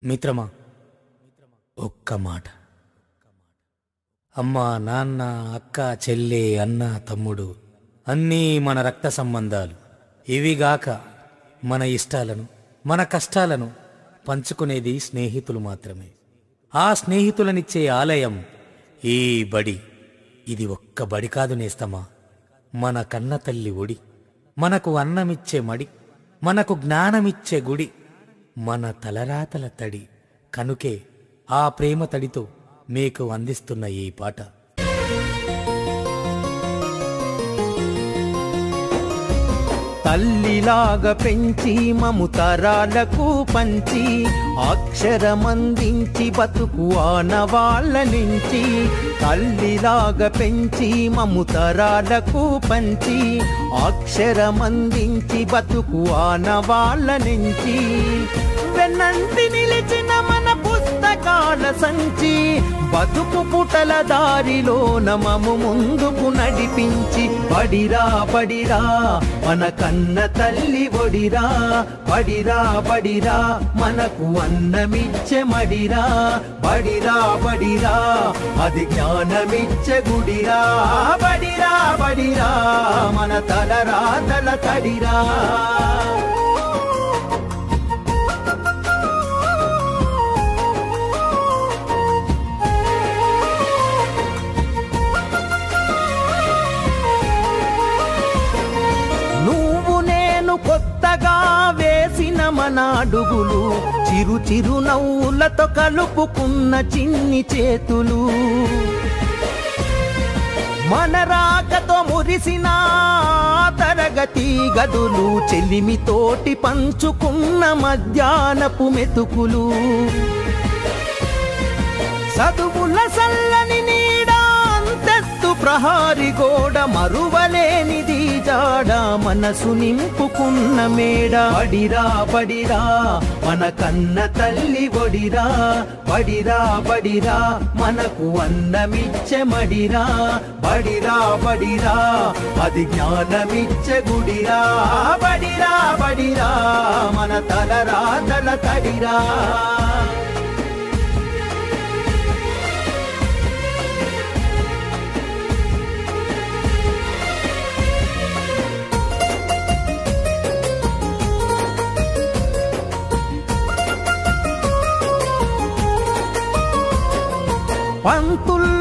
మిత్రమా, ఒక్క మాట. అమ్మా, నాన్న, అక్క, చెల్లె, అన్న, తమ్ముడు అన్నీ మన రక్త సంబంధాలు. ఇవిగాక మన ఇష్టాలను, మన కష్టాలను పంచుకునేది స్నేహితులు మాత్రమే. ఆ స్నేహితులనిచ్చే ఆలయం ఈ బడి. ఇది ఒక్క బడి కాదు నేస్తమా, మన కన్న తల్లి ఒడి. మనకు అన్నమిచ్చే మడి, మనకు జ్ఞానమిచ్చే గుడి, మన తలరాతల తడి. కనుకే ఆ ప్రేమ తడితో మీకు అందిస్తున్న ఈ పాట. తల్లిలాగా పెంచి మము తరాలకు పంచి అక్షరమందించి బతుకు ఆనవాళ్ళ నుంచి. తల్లిలాగా పెంచి మము తరాలకు పంచి అక్షరమందించి బతుకు ఆనవాళ్ళ నుంచి. వెన్నంటి నిలిచిన మన పుస్తకాల సంచి బతుకు పుటల దారిలో నమము ముందుకు నడిపించి. బడిరా బడిరా మన కన్న తల్లి ఒడిరా, బడిరా బడిరా మనకు అన్నమిచ్చే మడిరా. బడిరా బడిరా అది జ్ఞానమిచ్చే గుడిరా. బడిరా బడిరా మన తలరాతల తడిరా. కొత్తగా వేసిన మన అడుగులు చిరు చిరు నవ్వులతో కలుపుకున్న చిన్ని చేతులు. మన రాకతో మురిసిన తరగతి గదులు చెలిమితోటి పంచుకున్న మధ్యాహ్నపు మెతుకులు. చదువుల సల్లని నీడ అంతెత్తు ప్రహారి గోడ మరువలేనిది జాడ మనసు నింపుకున్న మేడ. బడిరా బడిరా మన కన్న తల్లి ఒడిరా, బడిరా బడిరా మనకు అన్నమిచ్చే మడిరా. బడిరా బడిరా అది జ్ఞానమిచ్చే గుడిరా. బడిరా బడిరా మన తలరాతల తడిరా. పంతుల్లో